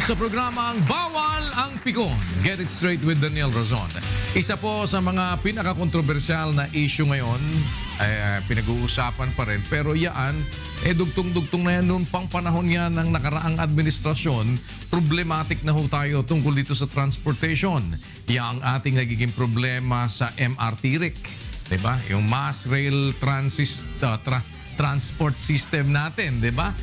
sa programang Bawal ang Pikon. Get it straight with Daniel Razon. Isa po sa mga pinaka-kontrobersyal na issue ngayon, pinag-uusapan pa rin. Pero yan, dugtong-dugtong na yan noon pang panahon yan ng nakaraang administrasyon. Problematic na ho tayo tungkol dito sa transportation. Yang ating nagiging problema sa MRT RIC. Diba? Yung mass rail transport system natin. Diba?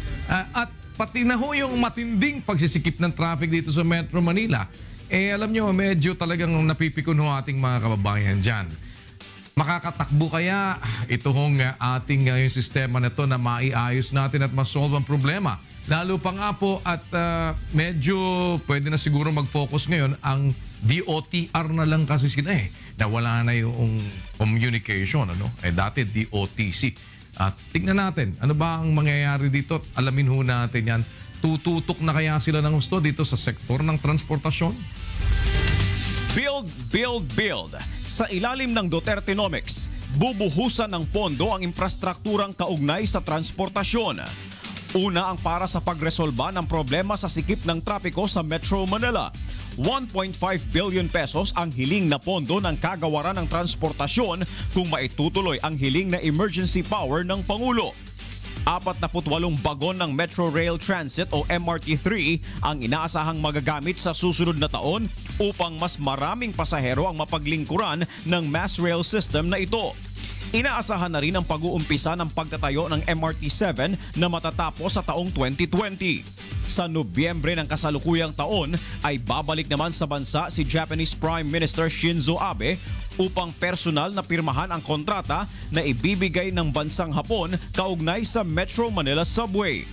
At pati na ho yung matinding pagsisikip ng traffic dito sa Metro Manila. Alam nyo, medyo talagang napipikon ho ating mga kababayan dyan. Makakatakbo kaya ito hong ating yung sistema na to na maiayos natin at masolve ang problema. Lalo pa nga po at medyo pwede na siguro mag-focus ngayon ang DOTR na lang kasi sila Nawala na yung communication. Dati DOTC. At tignan natin, ano ba ang mangyayari dito? Alamin ho natin yan. Tututok na kaya sila ng gusto dito sa sektor ng transportasyon? Build, build, build. Sa ilalim ng Dutertenomics, bubuhusan ng pondo ang infrastrukturang kaugnay sa transportasyon. Una ang para sa pagresolba ng problema sa sikip ng trapiko sa Metro Manila. 1.5 billion pesos ang hiling na pondo ng kagawaran ng transportasyon kung maitutuloy ang hiling na emergency power ng Pangulo. 48 bagon ng Metro Rail Transit o MRT3 ang inaasahang magagamit sa susunod na taon upang mas maraming pasahero ang mapaglingkuran ng mass rail system na ito. Inaasahan na rin ang pag-uumpisa ng pagtatayo ng MRT7 na matatapos sa taong 2020. Sa Nobyembre ng kasalukuyang taon ay babalik naman sa bansa si Japanese Prime Minister Shinzo Abe upang personal na pirmahan ang kontrata na ibibigay ng bansang Hapon kaugnay sa Metro Manila Subway.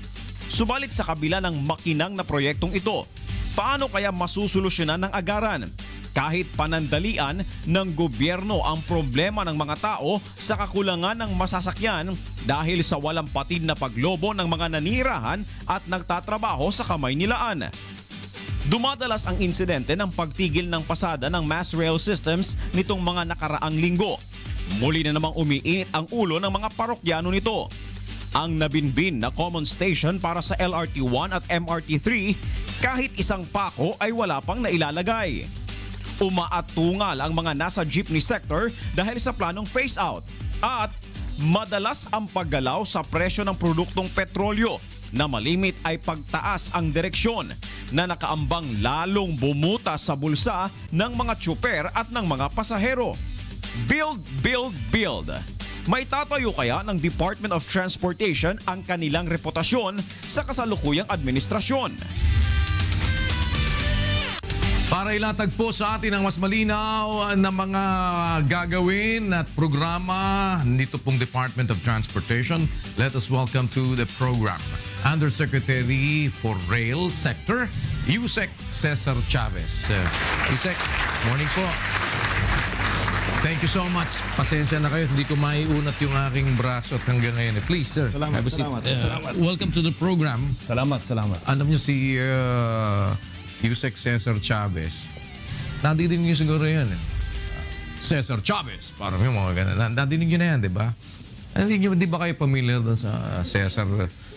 Subalit sa kabila ng makinang na proyektong ito, paano kaya masusolusyonan ng agaran? Kahit panandalian ng gobyerno ang problema ng mga tao sa kakulangan ng masasakyan dahil sa walang patid na paglobo ng mga nanirahan at nagtatrabaho sa kamay nilaan. Dumadalas ang insidente ng pagtigil ng pasada ng mass rail systems nitong mga nakaraang linggo. Muli na namang umiinit ang ulo ng mga parokyano nito. Ang nabinbin na common station para sa LRT1 at MRT3 kahit isang pako ay wala pang nailalagay. Umaatungal ang mga nasa jeepney sector dahil sa planong phase-out. At madalas ang paggalaw sa presyo ng produktong petrolyo na malimit ay pagtaas ang direksyon na nakaambang lalong bumuta sa bulsa ng mga tsuper at ng mga pasahero. Build, build, build. May tatayo kaya ng Department of Transportation ang kanilang reputasyon sa kasalukuyang administrasyon? Para ilatag po sa atin ang mas malinaw na mga gagawin at programa nito pong Department of Transportation, let us welcome to the program Undersecretary for Rail Sector, Yusek Cesar Chavez. Yusek, morning po. Thank you so much. Pasensya na kayo, hindi ko maiunat yung aking braso at hanggang ngayon. Please, sir. Salamat. Welcome to the program. Salamat. Alam niyo si Yusek Cesar Chavez. Nadidinig niyo siguro yan. Cesar Chavez. Parang yung mga ganun. Nadidinig niyo na yan, di ba? Di ba kayo familiar doon sa Cesar?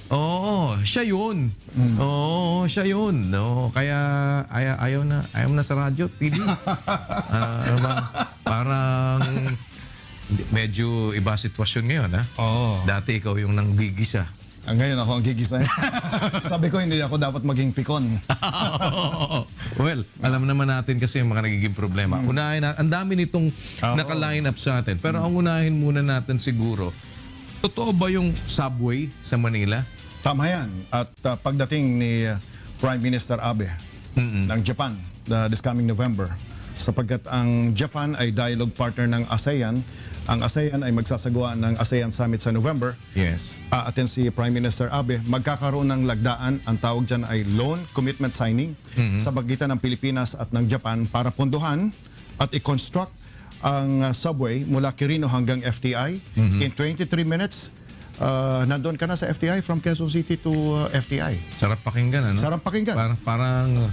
Oo, siya yun. Oo, siya yun. No? Kaya ayaw na sa radyo, TV. Ano ba? Parang medyo iba sitwasyon ngayon, ha? Oo. Dati ikaw yung nanggigisa. Ngayon ako ang gigisa. Sabi ko hindi ako dapat maging pikon. Well, alam naman natin kasi yung mga nagiging problema. Unahin na, ang dami nitong naka-line up sa atin. Pero ang unahin muna natin siguro, totoo ba yung subway sa Manila? Tama yan. At pagdating ni Prime Minister Abe ng Japan this coming November, sapagkat ang Japan ay dialogue partner ng ASEAN, ang ASEAN ay magsasagawa ng ASEAN Summit sa November. Yes. Aaten si Prime Minister Abe, magkakaroon ng lagdaan, ang tawag dyan ay loan commitment signing sa pagitan ng Pilipinas at ng Japan para pondohan at i-construct ang subway mula Quirino hanggang FTI in 23 minutes. nandun ka na sa FTI from Quezon City to FTI. Sarap pakinggan, ano? Sarap pakinggan. Parang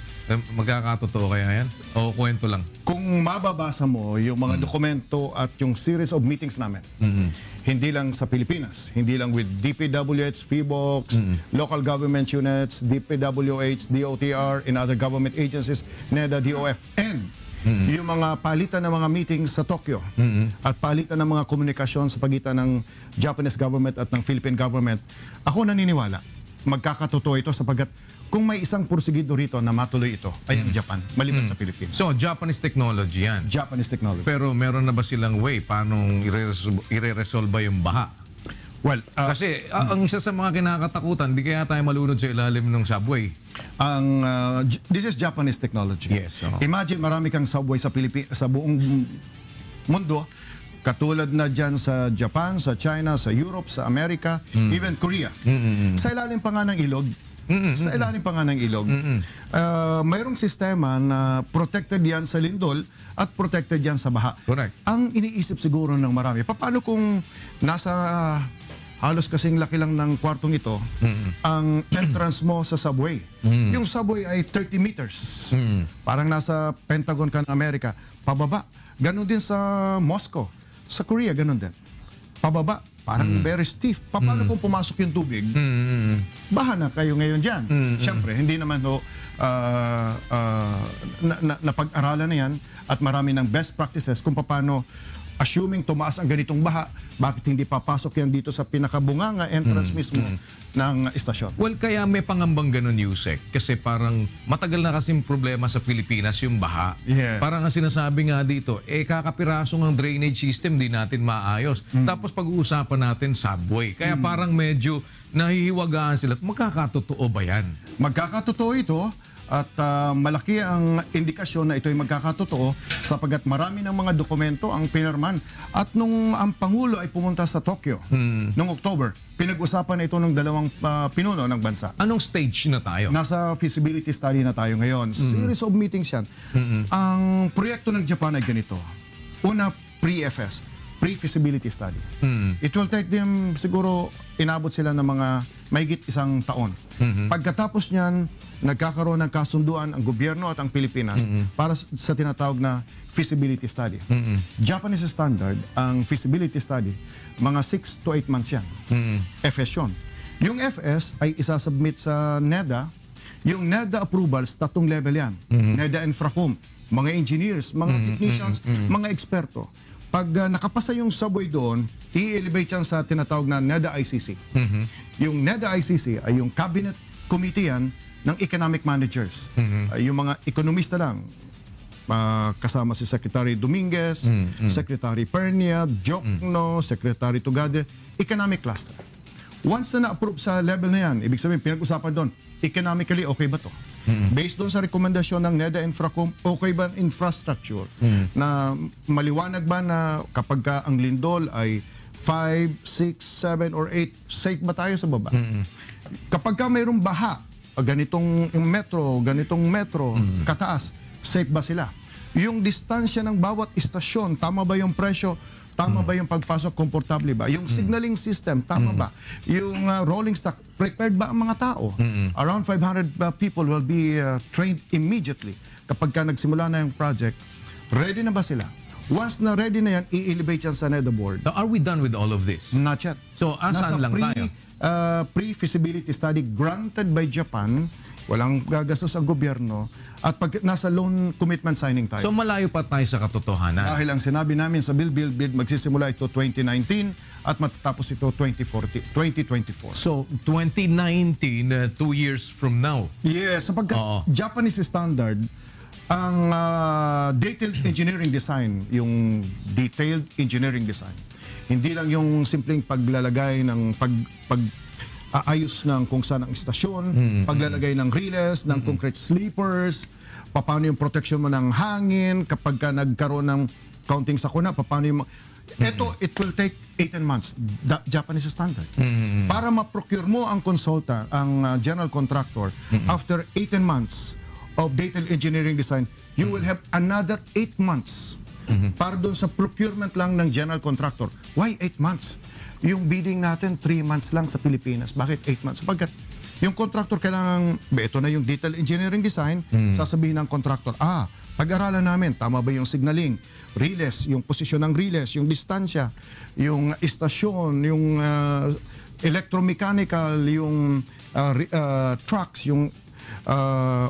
magkakatotoo kaya yan? O kwento lang? Kung mababasa mo yung mga dokumento at yung series of meetings namin, hindi lang sa Pilipinas, hindi lang with DPWH, PHIVOLCS, local government units, DPWH, DOTR, and other government agencies, NEDA, DOF, and yung mga palitan ng mga meetings sa Tokyo at palitan ng mga komunikasyon sa pagitan ng Japanese government at ng Philippine government, ako naniniwala, magkakatotoo ito sapagkat kung may isang porsigido rito na matuloy ito, ay ang Japan, maliban sa Pilipinas. So, Japanese technology yan. Japanese technology. Pero meron na ba silang way paano i-resolve yung baha? Well, Kasi ang isa sa mga kinakatakutan, di kaya tayo malunod sa ilalim ng subway. This is Japanese technology. Yes, oo. Imagine marami kang subway sa sa buong mundo, katulad na dyan sa Japan, sa China, sa Europe, sa Amerika, even Korea. Sa ilalim pa nga ng ilog, sa ilalim pa nga ng ilog, mayroong sistema na protected yan sa lindol at protected yan sa baha. Correct. Ang iniisip siguro ng marami, paano kung nasa halos kasing laki lang ng kwartong ito, ang entrance mo sa subway. Yung subway ay 30 meters. Parang nasa Pentagon ka ng Amerika. Pababa. Ganon din sa Moscow. Sa Korea, ganon din. Pababa. Parang very stiff. Paano kung pumasok yung tubig? Baha na kayo ngayon dyan. Siyempre, hindi naman napag-aralan na yan at marami ng best practices kung paano, assuming tumaas ang ganitong baha, bakit hindi papasok yan dito sa pinakabunganga entrance mismo ng istasyon? Well, kaya may pangambang ganun, Yusek. Kasi parang matagal na kasing problema sa Pilipinas yung baha. Yes. Parang ang sinasabi nga dito, kakapiraso ng drainage system di natin maayos. Tapos pag-uusapan natin subway. Kaya parang medyo nahihiwagaan sila. Magkakatotoo ba yan? Magkakatotoo ito at malaki ang indikasyon na ito'y magkakatotoo sapagkat marami ng mga dokumento ang pinirman. At nung ang Pangulo ay pumunta sa Tokyo noong October, pinag-usapan na ito ng dalawang pinuno ng bansa. Anong stage na tayo? Nasa feasibility study na tayo ngayon. Series of meetings yan. Ang proyekto ng Japan ay ganito. Una, pre-FS, pre-feasibility study. It will take them, siguro, inabot sila ng mga mahigit isang taon. Pagkatapos niyan, nagkakaroon ng kasunduan ang gobyerno at ang Pilipinas para sa tinatawag na feasibility study. Japanese standard, ang feasibility study, mga 6 to 8 months yan. FS yun. Yung FS ay isasubmit sa NEDA. Yung NEDA approvals, 3 level yan. NEDA Infracom, mga engineers, mga technicians, mga eksperto. Pag nakapasa yung subway doon, i-elevate yan sa tinatawag na NEDA ICC. Yung NEDA ICC ay yung cabinet committee yan ng economic managers. Yung mga ekonomista lang, kasama si Secretary Dominguez, Secretary Pernia, Jokno, Secretary Tugade, economic cluster. Once na na-approve sa level na yan, ibig sabihin, pinag-usapan doon, economically, okay ba to? Based doon sa rekomendasyon ng NEDA Infracom, okay ba ang infrastructure? Na maliwanag ba na kapag ang lindol ay 5, 6, 7, or 8, safe ba tayo sa baba? Kapag ka mayroong baha, ganitong metro, kataas, safe ba sila? Yung distansya ng bawat istasyon, tama ba yung presyo? Tama ba yung pagpasok? Komportable ba? Yung signaling system, tama ba? Yung rolling stock, prepared ba ang mga tao? Around 500 people will be trained immediately. Kapag ka nagsimula na yung project, ready na ba sila? Once na ready na yan, i-elevate yan sa NEDA board. So, are we done with all of this? Not yet. So, asan lang tayo? Pre-feasibility study granted by Japan, walang gagastos ang gobyerno, at pag nasa loan commitment signing tayo. So, malayo pa tayo sa katotohanan. Dahil ang sinabi namin sa Build magsisimula ito 2019 at matatapos ito 2024. So, 2019, 2 years from now. Yes, sapagkat Japanese standard, ang detailed engineering design, yung detailed engineering design, hindi lang yung simpleng paglalagay ng ayos ng kung saan ang istasyon, paglalagay ng riles, ng concrete sleepers, paano yung protection mo ng hangin, kapag ka nagkaroon ng counting sakuna, paano yung... it will take 18 months, Japanese standard. Para ma-procure mo ang consultant, ang general contractor, after 18 months of detailed engineering design, you will have another 8 months para doon sa procurement lang ng general contractor. Why 8 months? Yung bidding natin, 3 months lang sa Pilipinas. Bakit 8 months? Sapagkat yung contractor kailangan, ito na yung detail engineering design, sasabihin ng contractor, pag-aralan namin, tama ba yung signaling, relays, yung posisyon ng relays, yung distansya, yung istasyon, yung electromechanical, yung trucks, yung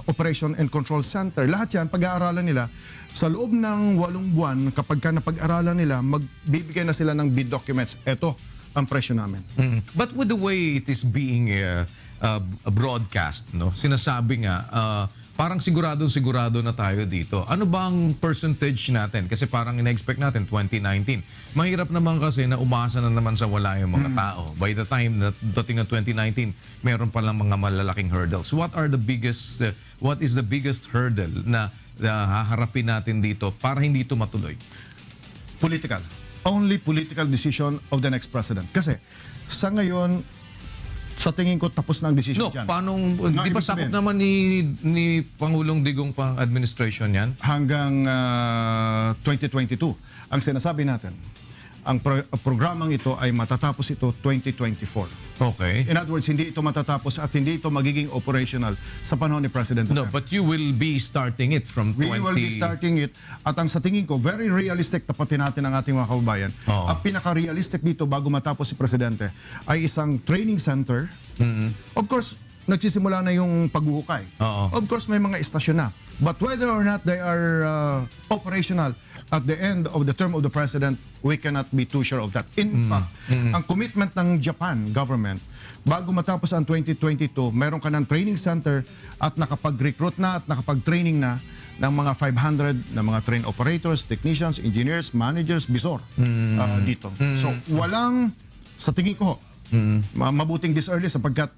operation and control center. Lahat yan, pag-aaralan nila. Sa loob ng 8 buwan, kapag ka napag-aralan nila, magbibigay na sila ng bid documents. Ito ang presyo namin. But with the way it is being broadcast, no? Sinasabi nga, parang sigurado na tayo dito. Ano bang percentage natin? Kasi parang ina-expect natin 2019. Mahirap naman kasi na umasa na naman sa wala yung mga tao. By the time na dating ng 2019, meron palang mga malalaking hurdles. What is the biggest hurdle na haharapin natin dito para hindi ito matuloy? Political. Only political decision of the next president. Kasi sa ngayon, sa tingin ko tapos na ang decision dyan. Di ba sakop naman ni Pangulong Digong pang administration yan? Hanggang 2022. Ang sinasabi natin, ang programang ito ay matatapos ito 2024. Okay. In other words, hindi ito matatapos at hindi ito magiging operational sa panahon ni President No, Duterte. but you will be starting it from We will be starting it. At ang sa tingin ko, very realistic, tapatin natin ang ating mga kababayan. Oo. Ang pinaka-realistic dito bago matapos si Presidente ay isang training center. Of course, nagsisimula na yung paghuhukay. Oo. Of course, may mga istasyon na. But whether or not they are operational at the end of the term of the President, we cannot be too sure of that. In fact, ang commitment ng Japan government, bago matapos ang 2022, meron ka ng training center at nakapag-recruit na at nakapag-training na ng mga 500 na mga train operators, technicians, engineers, managers, bisor dito. So, walang, sa tingin ko, mabuting this early sapagkat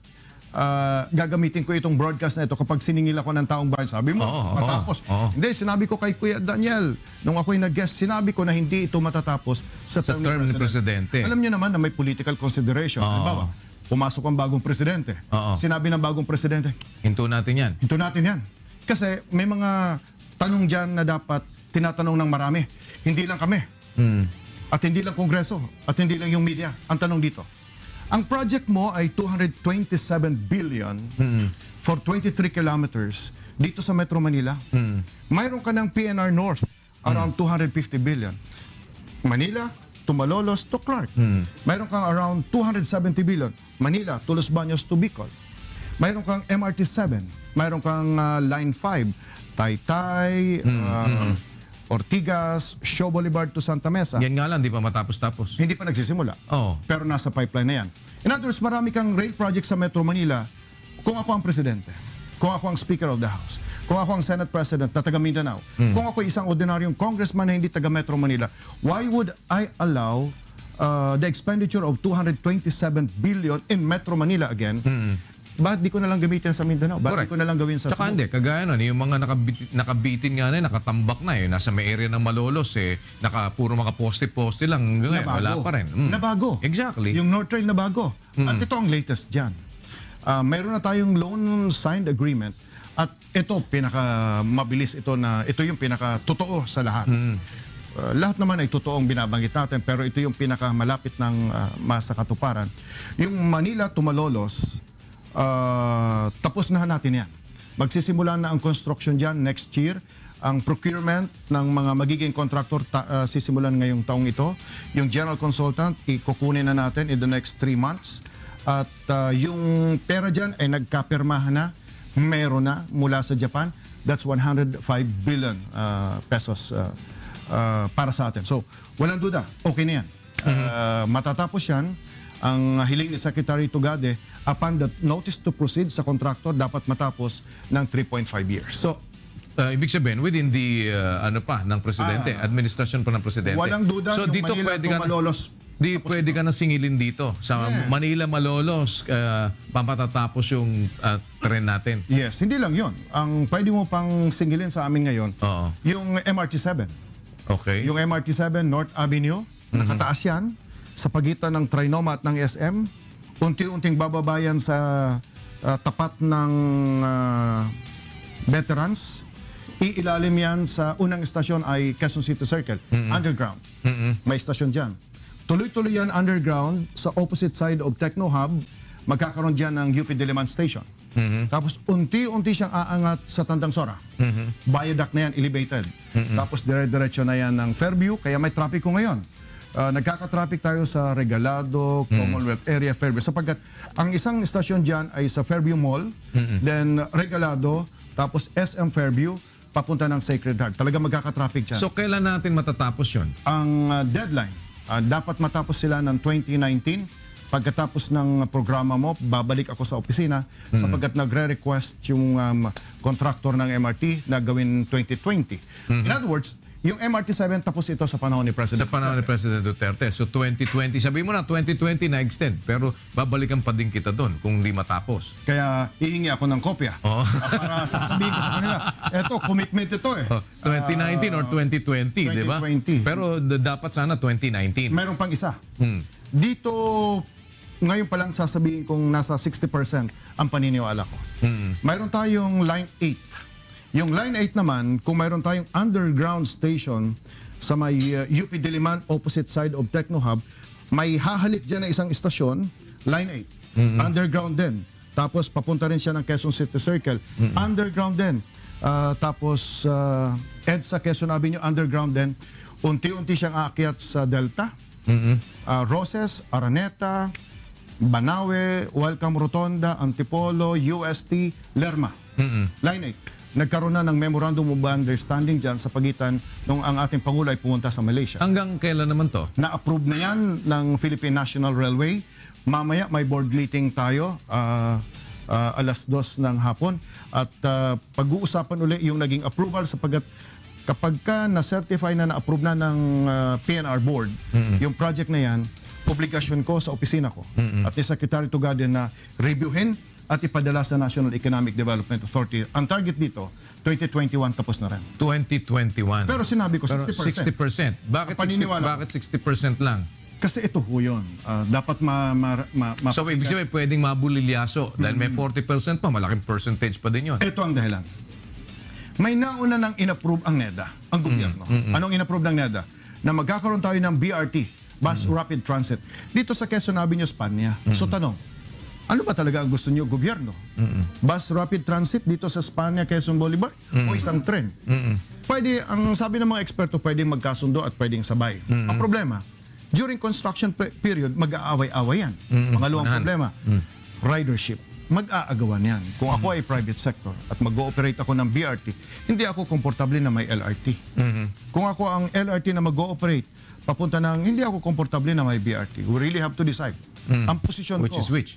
gagamitin ko itong broadcast na ito kapag siningil ako ng taong bayan. Sabi mo, matapos. Hindi, sinabi ko kay Kuya Daniel, nung ako'y nag-guest, sinabi ko na hindi ito matatapos sa term ni Presidente. Alam niyo naman na may political consideration. Halimbawa, pumasok ang bagong Presidente. Sinabi ng bagong Presidente, hinto natin yan. hinto natin yan. Kasi may mga tanong dyan na dapat tinatanong ng marami. Hindi lang kami. At hindi lang Kongreso. At hindi lang yung media. Ang tanong dito, ang project mo ay 227 billion for 23 kilometers dito sa Metro Manila. Mayroon ka ng PNR North, around 250 billion. Manila to Malolos to Clark. Mayroon kang around 270 billion. Manila to Los Baños to Bicol. Mayroon kang MRT-7. Mayroon kang Line 5, Taytay, Ortigas, Shaw Boulevard to Santa Mesa. Yan nga lang, di pa matapos-tapos. Hindi pa nagsisimula. Pero nasa pipeline na yan. In other words, marami kang rail project sa Metro Manila. Kung ako ang presidente, kung ako ang Speaker of the House, kung ako ang Senate President na taga Mindanao, kung ako isang ordinaryong congressman na hindi taga Metro Manila, why would I allow the expenditure of 227 billion in Metro Manila again? Bakit di ko na lang gamitin sa Mindanao? Bakit di ko na lang gawin sa Saka hindi, kagaya nun, yung mga nakabitin nga na, nakatambak na nasa may area ng Malolos, puro mga poste-poste lang, ngayon, wala pa rin. Nabago. Exactly. Yung North Trail nabago. At ito ang latest dyan. Meron na tayong loan signed agreement at ito, pinaka-mabilis ito na, ito yung pinaka-totoo sa lahat. Lahat naman ay totoong binabanggit natin, pero ito yung pinaka-malapit ng masa katuparan. Yung Manila to Malolos, tapos na natin yan. Magsisimula na ang construction dyan next year. Ang procurement ng mga magiging contractor sisimulan ngayong taong ito. Yung general consultant, ikukunin na natin in the next 3 months. At yung pera dyan ay nagkapirmahan na. Meron na mula sa Japan. That's 105 billion pesos para sa atin. So, walang duda. Okay na yan. Matatapos yan. Ang hiling ni Secretary Tugade, upon the notice to proceed sa contractor, dapat matapos ng 3.5 years. So, ibig sabihin, within the, ng Presidente, administrasyon pa ng Presidente. Walang duda, so, yung dito Manila pwede to Malolos. Pwede ka na singilin dito. Sa Manila, Malolos, pampatatapos yung tren natin. Yes, hindi lang yon. Ang pwede mo pang singilin sa amin ngayon, yung MRT-7. Okay. Yung MRT-7, North Avenue, nakataas yan sa pagitan ng Trinoma at ng SM. Unti-unting bababayan sa tapat ng veterans. Iilalim yan sa unang estasyon ay Quezon City Circle, underground. May estasyon dyan. tuloy-tuloy yan underground sa opposite side of Techno Hub. Magkakaroon dyan ng UP Diliman Station. Tapos unti-unti siyang aangat sa Tandang Sora. Viaduct na yan, elevated. Tapos dire-diretso na yan ng Fairview, kaya may trapiko ngayon. Nagkaka-traffic tayo sa Regalado, Commonwealth Area, Fairview. Sapagkat ang isang istasyon dyan ay sa Fairview Mall, then Regalado, tapos SM Fairview, papunta ng Sacred Heart. Talaga magkaka-traffic dyan. So kailan natin matatapos yun? Ang deadline, dapat matapos sila ng 2019. Pagkatapos ng programa mo, babalik ako sa opisina sapagkat nagre-request yung contractor ng MRT na gawin 2020. In other words, yung MRT-7 tapos ito sa panahon ni President Sa panahon ni President Duterte. So 2020, sabi mo na 2020 na-extend, pero babalikan pa din kita doon kung hindi matapos. Kaya hihingi ako ng kopya para sasabihin ko sa kanila, eto, commitment ito eh. 2019 or 2020, di ba? 2020. Pero dapat sana 2019. Mayroon pang isa. Dito, ngayon pa lang sasabihin kong nasa 60% ang paniniwala ko. Mayroon tayong Line 8. Yung Line 8 naman, kung mayroon tayong underground station sa may UP Diliman, opposite side of Techno Hub, may hahalik dyan na isang istasyon, Line 8. Underground din. Tapos papunta rin siya ng Quezon City Circle. Underground din. Tapos EDSA Quezon Avenue, underground din. Unti-unti siyang aakyat sa Delta. Roses, Araneta, Banawe, Welcome Rotonda, Antipolo, UST, Lerma. Line 8. Nagkaroon na ng Memorandum of Understanding dyan sa pagitan nung ang ating Pangulo ay pumunta sa Malaysia. Hanggang kailan naman to? Na-approve na yan ng Philippine National Railway. Mamaya may board meeting tayo, alas 2 ng hapon. At pag-uusapan uli yung naging approval sapagkat kapag ka na-certify na na-approve na ng PNR board, yung project na yan, publikasyon ko sa opisina ko at ni Secretary Tugaden na reviewin at ipadala sa National Economic Development Authority. Ang target dito, 2021 tapos na rin. 2021. Pero sinabi ko 60%. 60%. Bakit 60% lang? Kasi ito ho yun. Dapat So ibig sabihin pwedeng mabulilyaso dahil may 40% pa, malaking percentage pa din yun. Ito ang dahilan. May nauna nang inapprove ang NEDA, ang gobyerno. Anong inapprove ng NEDA? Na magkakaroon tayo ng BRT, Bus Rapid Transit, dito sa Quezon Avenue, Spania. So tanong, ano ba talaga ang gusto niyo gobyerno? Bus Rapid Transit dito sa Spania, Quezon Boulevard? O isang tren? Pwede, ang sabi ng mga eksperto, pwedeng magkasundo at pwedeng sabay. Ang problema, during construction period, mag-aaway-away yan. Pangalawang problema, ridership. Mag-aagawan yan. Kung ako ay private sector at mag-ooperate ako ng BRT, hindi ako komportable na may LRT. Kung ako ang LRT na mag-ooperate, papunta ng hindi ako komportable na may BRT. We really have to decide. Ang posisyon ko. Which is which?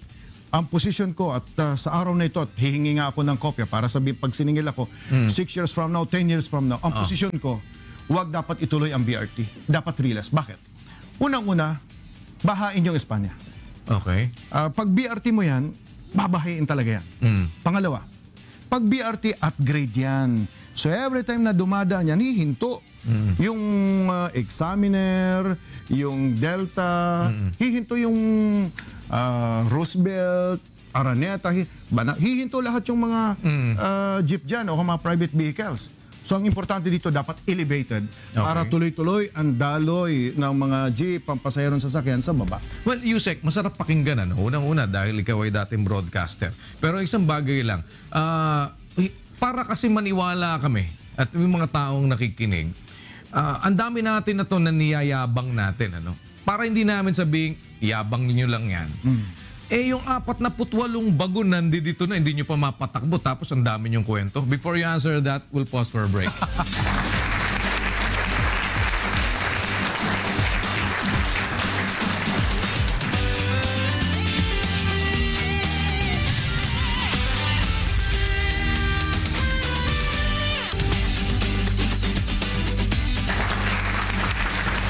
Ang posisyon ko at sa araw na ito, at hihingi nga ako ng kopya para sabihin pag siningil ako, 6 years from now, 10 years from now, ang posisyon ko, huwag dapat ituloy ang BRT. Dapat relax. Bakit? Unang-una, bahain yung Espanya. Okay. Pag BRT mo yan, babahain talaga yan. Pangalawa, pag BRT, upgrade yan. So every time na dumadaan yan, hihinto. Yung Examiner, yung Delta, hihinto yung Roosevelt, Araneta, hihinto lahat yung mga jeep dyan o mga private vehicles. So ang importante dito dapat elevated para tuloy-tuloy ang daloy ng mga jeep, pampasaherong sasakyan sa baba. Well, Yusek, masarap pakinggan ano. Unang-una dahil ikaw ay dating broadcaster. Pero isang bagay lang, para kasi maniwala kami at yung mga taong nakikinig, ang dami natin na to na niyayabang natin. Ano? Para hindi namin sabing, yabang niyo lang yan. Eh yung 48 bagon nandito na, hindi nyo pa mapatakbo tapos ang dami nyong kwento. Before you answer that, we'll pause for a break.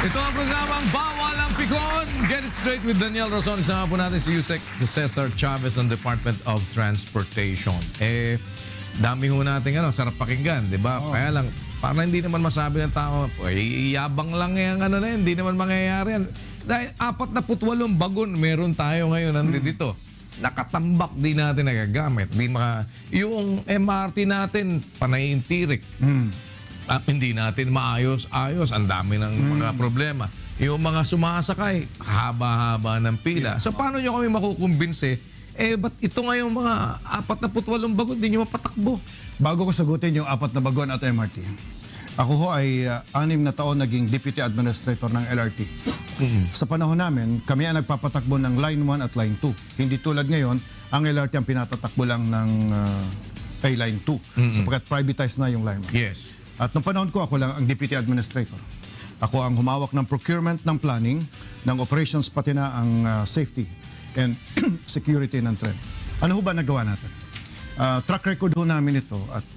Ito ang programang Bawal ang Pikon. Get it straight with Daniel Razon. Isama po natin si Yusek Cesar Chavez ng Department of Transportation. Dami ho natin sarap pakinggan, di ba? Kaya lang, para hindi naman masabi ng tao, yabang lang yan, hindi naman mangyayari yan. Dahil 48 bagon meron tayo ngayon nandito. Nakatambak di natin nagagamit. Yung MRT natin, panay yung tirik. hindi natin maayos-ayos. Ang dami ng mga problema. Yung mga sumasakay, haba-haba ng pila. So paano nyo kami makukumbinse? Ba't ito nga yung mga 48 bagon, hindi nyo mapatakbo? Bago ko sagutin yung 4 na bagon at MRT, ako ho ay 6 na taon naging Deputy Administrator ng LRT. Sa panahon namin, kami ang nagpapatakbo ng Line 1 at Line 2. Hindi tulad ngayon, ang LRT ang pinatatakbo lang ng Line 2 sapagkat privatized na yung Line 1. Yes. At nung panahon ko, ako lang ang Deputy Administrator. Ako ang humawak ng procurement, ng planning, ng operations, pati na ang safety and security ng tren. Ano ho ba nagawa natin? Track record ho namin ito at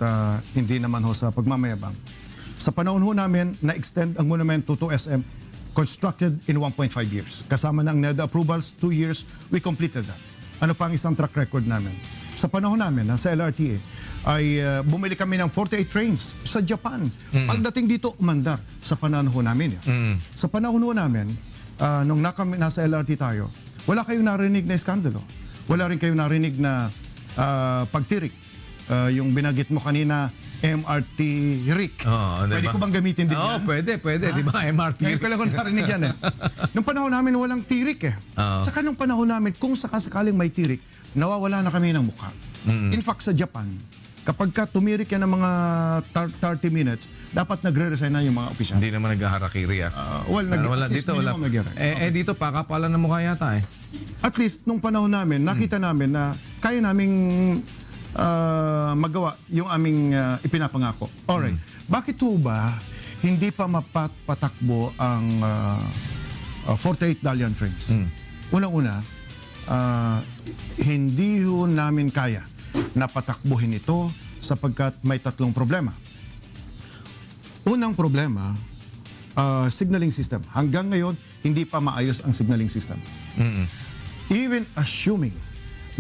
hindi naman ho sa pagmamayabang. Sa panahon ho namin, na-extend ang monumento to SM constructed in 1.5 years. Kasama ng NEDA approvals, 2 years, we completed that. Ano pa ang isang track record namin? Sa panahon namin, sa LRTA, ay bumili kami ng 48 trains sa Japan. Pagdating dito, umandar sa panahon ho namin. Sa panahon ho namin, nung nasa LRT tayo, wala kayong narinig na iskandalo. Wala rin kayong narinig na pagtirik. Yung binagit mo kanina, MRT Rick. Pwede diba? ko bang gamitin din yan? Pwede. Di ba? MRT. Ngayon ko lang ko narinig yan Nung panahon namin, walang tirik Saka nung panahon namin, kung sakasakaling may tirik, nawawala na kami ng mukha. In fact, sa Japan, kapag ka tumirik yan ng mga 30 minutes, dapat nagre-resign na yung mga opisyal. Hindi naman naghaharakiri dito pakapalan ng mukha yata At least, nung panahon namin, nakita namin na kaya naming magawa yung aming ipinapangako. Alright. Bakit ho ba hindi pa mapatakbo ang 48 Dalian trains? Unang-una, hindi ho namin kaya na patakbuhin ito sapagkat may 3 problema. Unang problema, signaling system. Hanggang ngayon, hindi pa maayos ang signaling system. Even assuming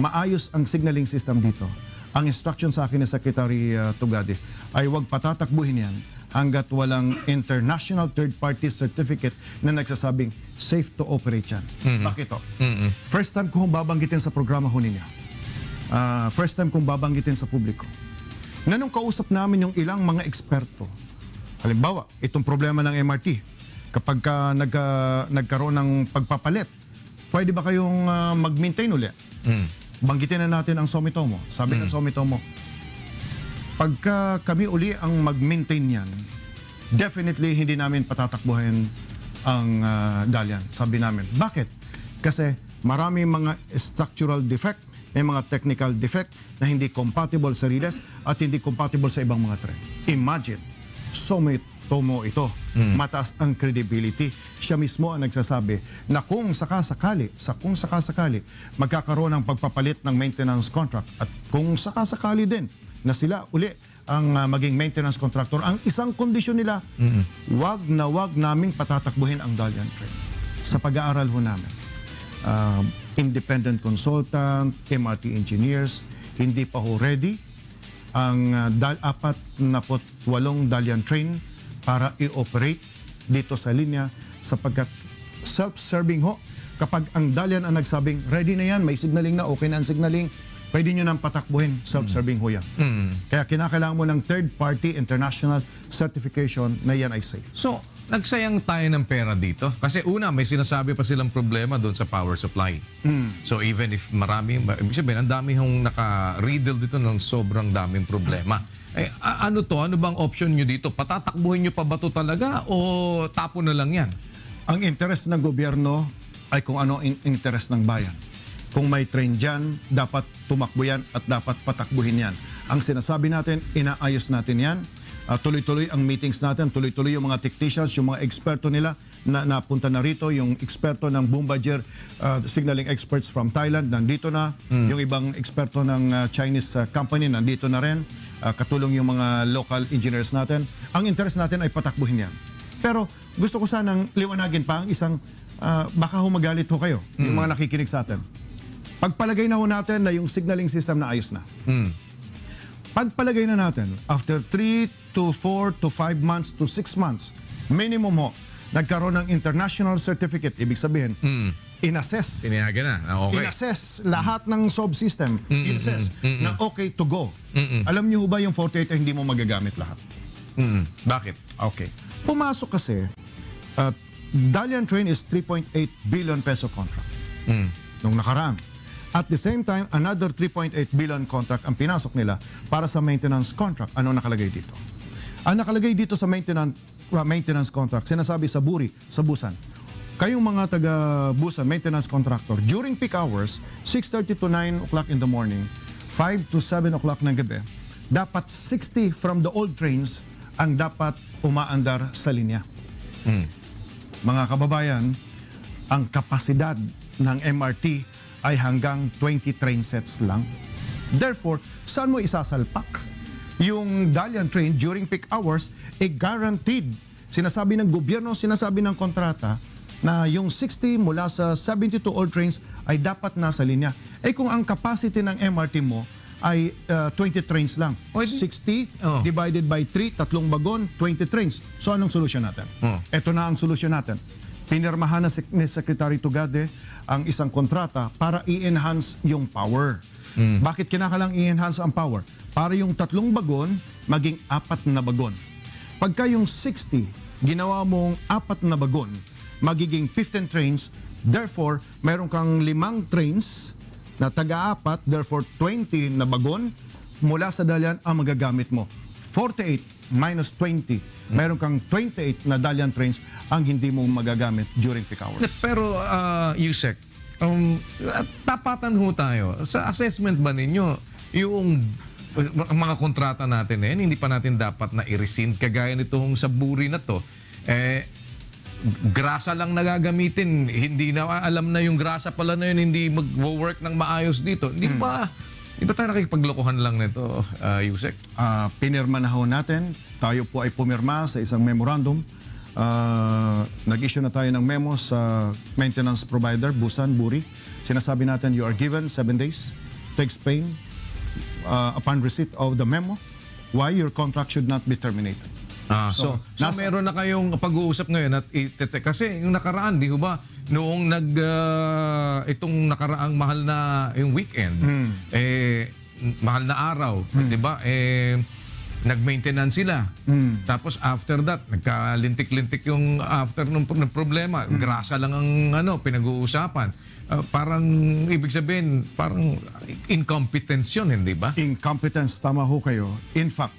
maayos ang signaling system dito, ang instruction sa akin ni Secretary Tugade ay huwag patatakbuhin yan hanggat walang international third-party certificate na nagsasabing safe to operate yan. Bakit ito? First time kong babanggitin sa programa ho ninyo. First time kong babanggitin sa publiko. Na nung kausap namin yung ilang mga eksperto, halimbawa, itong problema ng MRT, kapag nagkaroon ng pagpapalit, pwede ba kayong mag-maintain ulit? Banggitin na natin ang Sumitomo. Sabi ng Sumitomo, pagka kami uli ang mag-maintain yan, definitely hindi namin patatakbuhin ang Dalian. Sabi namin. Bakit? Kasi marami mga structural defect, may mga technical defect na hindi compatible sa Riles at hindi compatible sa ibang mga tren. Imagine, Sumitomo ito. Mataas ang credibility. Siya mismo ang nagsasabi na kung sakasakali, magkakaroon ng pagpapalit ng maintenance contract at kung sakasakali din na sila uli ang maging maintenance contractor, ang isang kondisyon nila, wag naming patatakbuhin ang Dalian train. Sa pag-aaral ho namin, independent consultant, MRT engineers, hindi pa ho ready ang 48 Dalian train para i-operate dito sa linya sapagkat self-serving ho. Kapag ang Dalian ang nagsabing, ready na yan, may signaling na, okay na ang signaling, pwede nyo nang patakbuhin, self-serving ho yan. Kaya kinakailangan mo ng third-party international certification na yan ay safe. So, nagsayang tayo ng pera dito? Kasi una, may sinasabi pa silang problema doon sa power supply. So, even if marami, ibig sabihin, ang dami hong naka-riddle dito ng sobrang daming problema. Ano to? Ano bang option nyo dito? Patatakbuhin nyo pa ba to talaga o tapo na lang yan? Ang interest ng gobyerno ay kung ano ang interest ng bayan. Kung may train dyan, dapat tumakbo yan at dapat patakbuhin yan. Ang sinasabi natin, inaayos natin yan. Tuloy-tuloy ang meetings natin, tuloy-tuloy yung mga technicians, yung mga eksperto nila na napunta na rito, yung eksperto ng Bombardier signaling experts from Thailand, nandito na. Yung ibang eksperto ng Chinese company, nandito na rin. Katulong yung mga local engineers natin. Ang interest natin ay patakbuhin yan. Pero gusto ko sanang liwanagin pa ang isang, baka humagalit ho kayo, yung mga nakikinig sa atin. Pagpalagay na ho natin na yung signaling system na ayos na. Pagpalagay na natin, after 3 to 4 to 5 months to 6 months, minimum ho, nagkaroon ng international certificate, ibig sabihin, in-assess. Tinihaga na. Okay. In-assess lahat ng sub-system. In-assess na okay to go. Alam niyo ba yung 48 ay hindi mo magagamit lahat? Bakit? Okay. Pumasok kasi, Dalian Train is 3.8 billion peso contract nung nakaraan. At the same time, another 3.8 billion contract ang pinasok nila para sa maintenance contract. Ano nakalagay dito? Ang nakalagay dito sa maintenance contract, sinasabi sa Buri, sa Busan. Kayong mga taga-Busan, maintenance contractor, during peak hours, 6:30 to 9 o'clock in the morning, 5 to 7 o'clock ng gabi, dapat 60 from the old trains ang dapat umaandar sa linya. Mga kababayan, ang kapasidad ng MRT ay hanggang 20 train sets lang. Therefore, saan mo isasalpak? Yung Dalian Train during peak hours, guaranteed. Sinasabi ng gobyerno, sinasabi ng kontrata na yung 60 mula sa 72 old trains ay dapat nasa linya. Kung ang capacity ng MRT mo ay 20 trains lang. 60 divided by 3, tatlong bagon, 20 trains. So anong solusyon natin? Ito na ang solusyon natin. Pinirmahan na ni Secretary Tugade ang isang kontrata para i-enhance yung power. Bakit kinakalang i-enhance ang power? Para yung tatlong bagon maging 4 na bagon. Pagka yung 60, ginawa mong 4 na bagon, magiging 15 trains. Therefore, meron kang 5 trains na taga-4, therefore 20 na bagon mula sa Dalian ang magagamit mo. 48 minus 20, meron kang 28 na Dalian trains ang hindi mo magagamit during peak hours. Pero, Yusek, tapatan ho tayo. Sa assessment ba ninyo, yung mga kontrata natin hindi pa natin dapat na i-rescind kagaya nitong sa Buri na to, grasa lang nagagamitin, hindi na alam na yung grasa pala na yun, hindi mag-work ng maayos dito. Hindi ba tayo nakikipaglokohan lang nito, Yusek? Pinirma na ho natin. Tayo po ay pumirma sa isang memorandum. Nag-issue na tayo ng memo sa maintenance provider, Busan, Buri. Sinasabi natin, you are given 7 days to explain upon receipt of the memo why your contract should not be terminated. So meron na kayong pag-uusap ngayon at kasi yung nakaraan, di ba, noong itong nakaraang mahal na yung weekend, mahal na araw, di ba, nag-maintenance sila. Tapos after that, nagkalintik-lintik yung after ng problema. Grasa lang ang pinag-uusapan. Parang ibig sabihin, parang incompetence yun, hindi ba? Incompetence, tama ho kayo. In fact,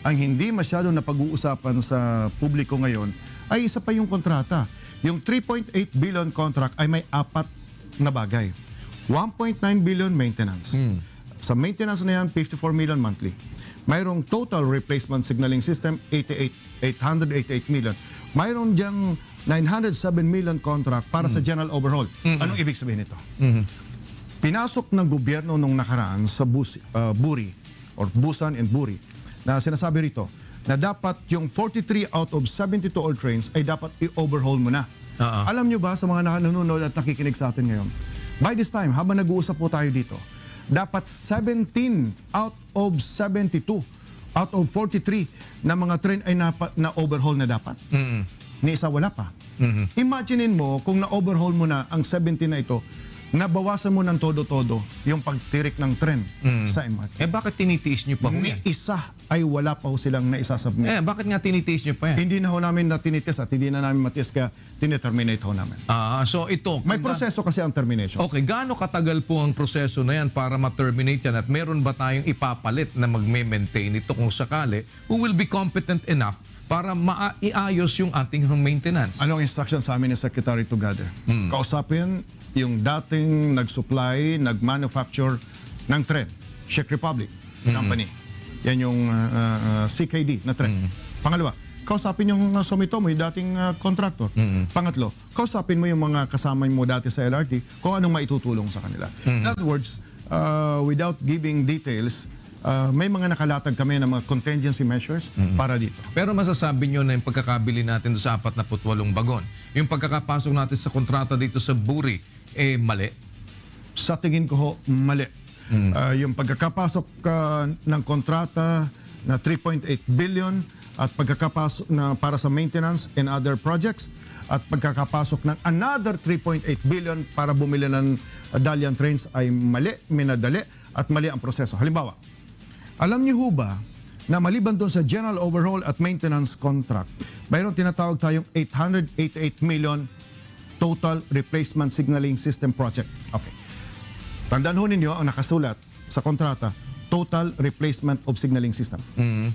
ang hindi masyado na pag-uusapan sa publiko ngayon ay isa pa yung kontrata. Yung 3.8 billion contract ay may 4 na bagay. 1.9 billion maintenance. Sa maintenance na yan, 54 million monthly. Mayroong total replacement signaling system, 888 million. Mayroon diyang 907 million contract para sa general overhaul. Anong ibig sabihin nito? Pinasok ng gobyerno nung nakaraan sa Buri or Busan and Buri na sinasabi rito na dapat yung 43 out of 72 old trains ay dapat i-overhaul mo na. Alam nyo ba sa mga nanonood at nakikinig sa atin ngayon, by this time, habang nag-uusap po tayo dito, dapat 17 out of 72, out of 43 na mga train ay na-overhaul na dapat. Ni isa wala pa. Imaginein mo kung na-overhaul mo na ang 17 na ito, nabawasan mo ng todo-todo yung pagtirik ng tren sa MRT. Bakit tinitiis nyo pa? Ni isa ay wala pa ho silang naisasubmit. Bakit nga tinitiis nyo pa yan? Hindi na ho namin natinitis at hindi na namin matiis kaya tineterminate ho namin. So ito... May proseso kasi ang termination. Okay, gaano katagal po ang proseso na yan para ma-terminate yan at meron ba tayong ipapalit na magme-maintain ito kung sakali who will be competent enough para maiayos yung ating maintenance? Anong instruction sa amin ni Secretary Tugade? Kausapin yung dating nag-supply, nag-manufacture ng tren, Czech Republic Company. Yan yung CKD na tren. Pangalawa, kausapin yung Sumitomo, yung dating contractor. Pangatlo, kausapin mo yung mga kasama mo dati sa LRT kung anong maitutulong sa kanila. In other words, without giving details, may mga nakalatag kami ng mga contingency measures para dito. Pero masasabi nyo na yung pagkakabili natin sa 48 bagon, yung pagkakapasok natin sa kontrata dito sa Buri, mali? Sa tingin ko ho, mali. Yung pagkakapasok ng kontrata na 3.8 billion at pagkakapasok na para sa maintenance and other projects at pagkakapasok ng another 3.8 billion para bumili ng Dalian trains ay mali, minadali at mali ang proseso. Halimbawa, alam niyo ho ba na maliban doon sa general overhaul at maintenance contract, mayroon tinatawag tayong 888 million total replacement signaling system project. Okay. Tandaan ho ninyo ang nakasulat sa kontrata, total replacement of signaling system.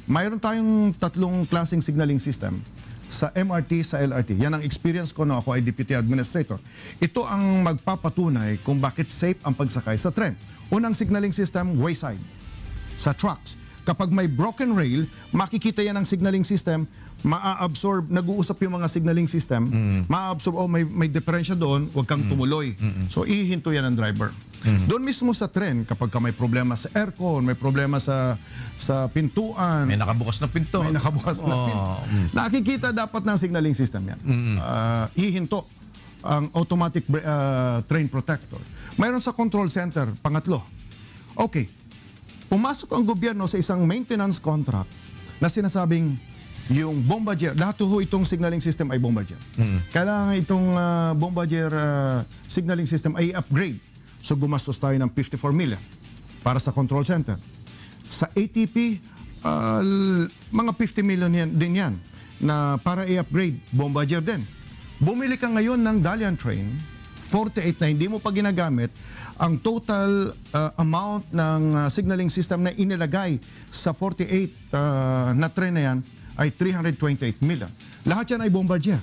Mayroon tayong tatlong klaseng signaling system sa MRT, sa LRT. Yan ang experience ko na ako ay Deputy Administrator. Ito ang magpapatunay kung bakit safe ang pagsakay sa tren. Unang signaling system, wayside. Sa trucks, kapag may broken rail, makikita yan ang signaling system, maa-absorb, nag-uusap yung mga signaling system, maa-absorb, may diferensya doon, huwag kang tumuloy. So, ihinto yan ng driver. Doon mismo sa tren, kapag ka may problema sa aircon, may problema sa pintuan, May nakabukas na pinto. may nakabukas na pinto, nakikita dapat ng signaling system yan. Ihinto ang automatic train protector. Mayroon sa control center, pangatlo. Okay, pumasok ang gobyerno sa isang maintenance contract na sinasabing yung bombardier, lahat ho itong signaling system ay bombardier. Kailangan itong bombardier signaling system ay upgrade. So gumastos tayo ng 54 million para sa control center. Sa ATP, mga 50 million din yan na para i-upgrade, bombardier din. Bumili ka ngayon ng Dalian train, 48 na hindi mo pa ginagamit, ang total amount ng signaling system na inilagay sa 48 na train na yan ay 328 million. Lahat yan ay bombardier.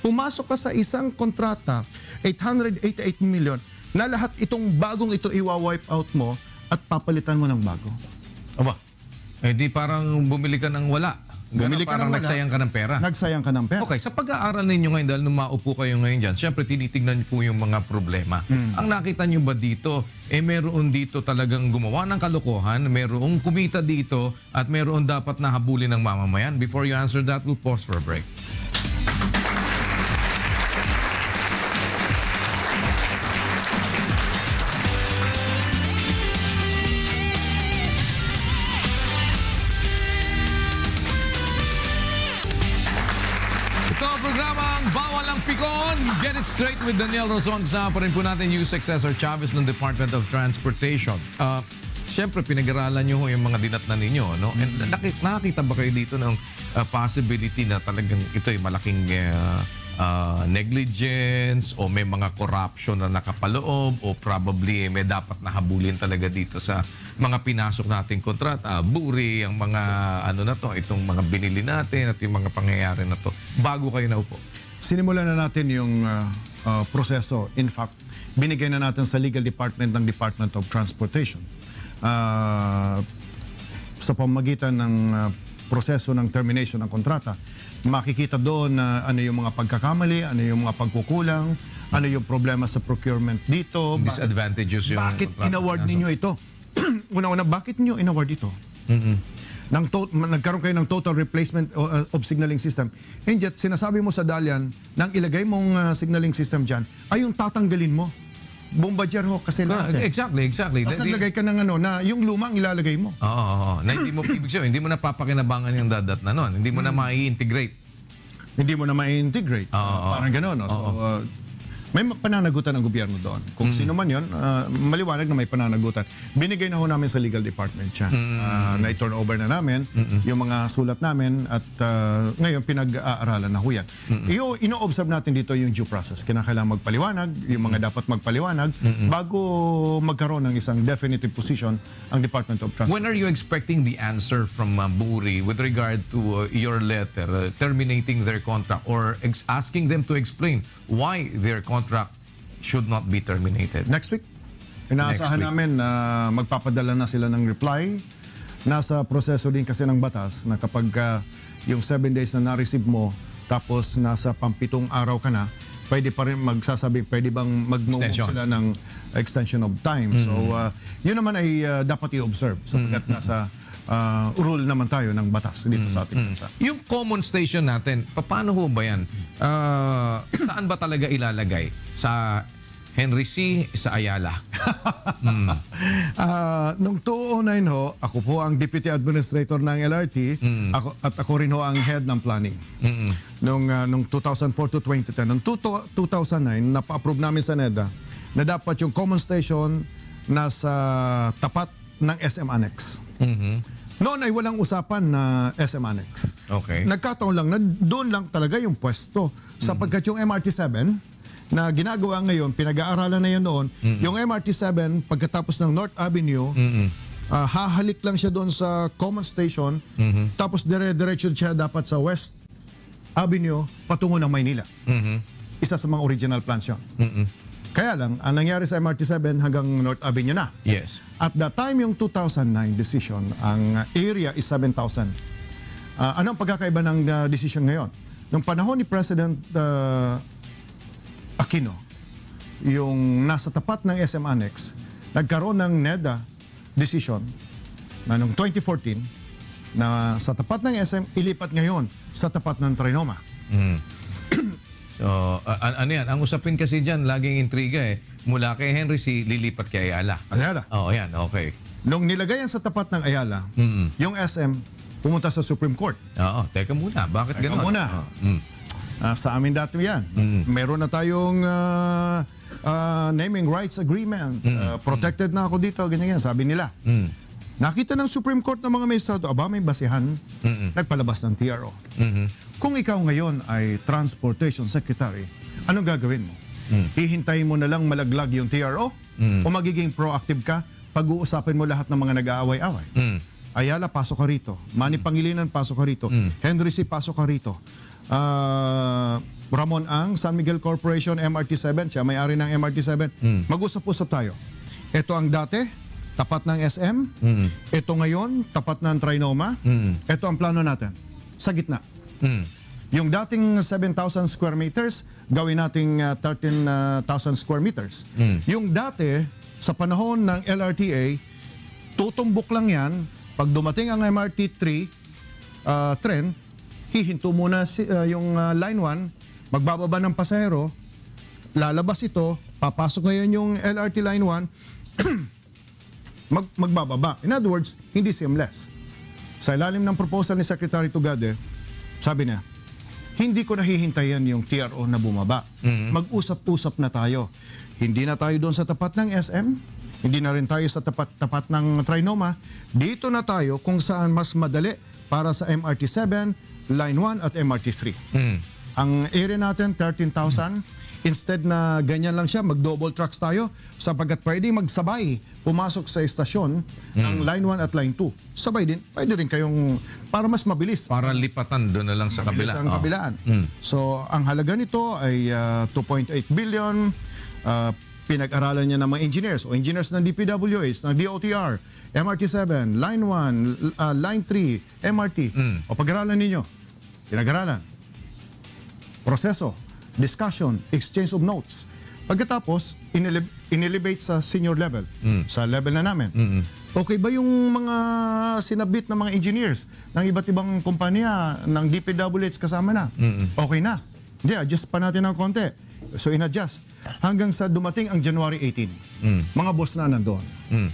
Pumasok ka sa isang kontrata, 888 million, na lahat itong bagong ito iwa-wipe out mo at papalitan mo ng bago. Aba, di parang bumili ka ng wala. Bumili ka Parang ng wala. nagsayang ka ng pera. Nagsayang ka ng pera. Okay, sa pag-aaral ninyo ngayon, dahil nung maupo kayo ngayon dyan, syempre tinitignan niyo po yung mga problema. Ang nakita niyo ba dito, meron dito talagang gumawa ng kalokohan, merong kumita dito, at meron dapat nahabulin ng mamamayan? Before you answer that, we'll pause for a break. Ito ang programang Bawal ang Pikon. Get it straight with Daniel Rozon. Kasama pa rin po natin yung Successor Chavez ng Department of Transportation. Siyempre, pinag-aralan nyo yung mga dinatnan ninyo. No? And nakakita ba kayo dito ng possibility na talagang ito ay malaking negligence o may mga corruption na nakapaloob o probably may dapat nahabulin talaga dito sa mga pinasok nating kontrata, buri, ang mga ano na to, itong mga binili natin at yung mga pangyayari na to bago kayo naupo? Sinimulan na natin yung proseso. In fact, binigay na natin sa legal department ng Department of Transportation. Sa pamamagitan ng proseso ng termination ng kontrata, makikita doon na ano yung mga pagkakamali, ano yung mga pagkukulang, ano yung problema sa procurement dito. Disadvantages yung Bakit kontrata inaward pinasok? ninyo ito? Una-una, bakit niyo inaward ito? Nagkaroon kayo ng total replacement of signaling system. And yet, sinasabi mo sa Dalian, nang ilagay mong signaling system dyan, ay yung tatanggalin mo. Bombardier ho kasi lahat. Exactly. Tapos naglagay ka ng ano, na yung lumang ilalagay mo. Oo. Na hindi mo, ibig sabihin, hindi mo na papakinabangan yung dadat na nun. Hindi mo na mai-integrate. Hindi mo na ma-integrate. Parang gano'n. No? So, may pananagutan ng gobyerno doon. Kung sino man yun, maliwanag na may pananagutan. Binigay na ho namin sa legal department siya. Na-turn over na namin yung mga sulat namin at ngayon pinag-aaralan na ho yan. Ino-observe natin dito yung due process. Kinakailangan magpaliwanag, yung mga dapat magpaliwanag bago magkaroon ng isang definitive position ang Department of Transportation. When are you expecting the answer from Buri with regard to your letter terminating their contract or asking them to explain why their contract should not be terminated? Next week. Inaasahan namin na magpapadala na sila ng reply. Nasa proseso din kasi ng batas na kapag yung 7 days na na-receive mo tapos nasa 7 araw ka na, pwede pa rin magsasabi, pwede bang mag-move sila ng extension of time. So, yun naman ay dapat i-observe sapagkat nasa rule naman tayo ng batas dito sa ating bansa. Yung common station natin, paano ho ba yan? Saan ba talaga ilalagay? Sa Henry C. sa Ayala? Nung 2009 ho, ako po ang Deputy Administrator ng LRT ako rin ho ang head ng planning. Nung 2004 to 2010, nung 2009, napa-approve namin sa NEDA na dapat yung common station nasa tapat ng SM Annex. Noon ay walang usapan na SM Annex. Okay. Nagkataon lang na doon lang talaga yung pwesto. Sapagkat yung MRT-7 na ginagawa ngayon, pinag-aaralan na yun noon, yung MRT-7 pagkatapos ng North Avenue, hahalik lang siya doon sa common station, tapos dire-diretso siya dapat sa West Avenue patungo ng Maynila. Isa sa mga original plans yun. Kaya lang, ang nangyari sa MRT-7 hanggang North Avenue na. Yes. At that time, yung 2009 decision, ang area is 7,000. Ano ang pagkakaiba ng decision ngayon? Nung panahon ni President Aquino, yung nasa tapat ng SM Annex, nagkaroon ng NEDA decision na noong 2014 na sa tapat ng SM, ilipat ngayon sa tapat ng Trinoma. So, ano yan? Ang usapin kasi dyan, laging intriga eh. Mula kay Henry C. lilipat kay Ayala. Ayala. Oo, yan. Okay. Nung nilagay yan sa tapat ng Ayala, yung SM pumunta sa Supreme Court. Oo, teka muna. Bakit Teka gano'n? muna. Sa amin dati yan. Meron na tayong naming rights agreement. Protected na ako dito, ganyan yan. Sabi nila. Nakita ng Supreme Court ng mga maestrado, aba may basihan, nagpalabas ng TRO. Kung ikaw ngayon ay Transportation Secretary, anong gagawin mo? Hihintayin mo na lang malaglag yung TRO? O magiging proactive ka? Pag-uusapin mo lahat ng mga nag-aaway-away? Ayala, pasok ka rito. Manny Pangilinan, pasok ka rito. Henry C., pasok ka rito. Ramon Ang, San Miguel Corporation, MRT-7, siya may-ari ng MRT-7. Mag-usap-usap tayo. Ito ang dati, tapat ng SM. Ito ngayon, tapat ng Trinoma. Ito ang plano natin. Sa gitna. Yung dating 7,000 square meters, gawin nating 13,000 square meters. Yung dati, sa panahon ng LRTA, tutumbok lang yan. Pag dumating ang MRT-3 tren, hihinto muna yung line 1, magbababa ng pasahero, lalabas ito, papasok ngayon yung LRT line 1, magbababa. In other words, hindi seamless. Sa ilalim ng proposal ni Secretary Tugade, sabi niya, hindi ko nahihintayan yung TRO na bumaba. Mag-usap-usap na tayo. Hindi na tayo doon sa tapat ng SM, hindi na rin tayo sa tapat ng Trinoma. Dito na tayo kung saan mas madali para sa MRT-7, Line 1 at MRT-3. Ang area natin, 13,000. Instead na ganyan lang siya, mag-double tracks tayo sapagkat pwedeng magsabay pumasok sa estasyon ng Line 1 at Line 2. Sabay din, pwede rin kayong para mas mabilis. Para lipatan doon na lang sa kabila. Ang kabilaan. So, ang halaga nito ay 2.8 billion. Pinag-aralan niya ng mga engineers o engineers ng DPWH, ng DOTR, MRT-7, Line 1, Line 3, MRT. O pag-aralan ninyo. Pinag-aralan. Proseso. Discussion, exchange of notes. Pagkatapos, inelevate sa senior level, sa level na namin. Okay ba yung mga sinabit ng mga engineers ng iba't ibang kumpanya ng DPWH kasama na? Okay na. Hindi, adjust pa natin ng konti. So in-adjust. Hanggang sa dumating ang January 18. Mga boss na nandoon.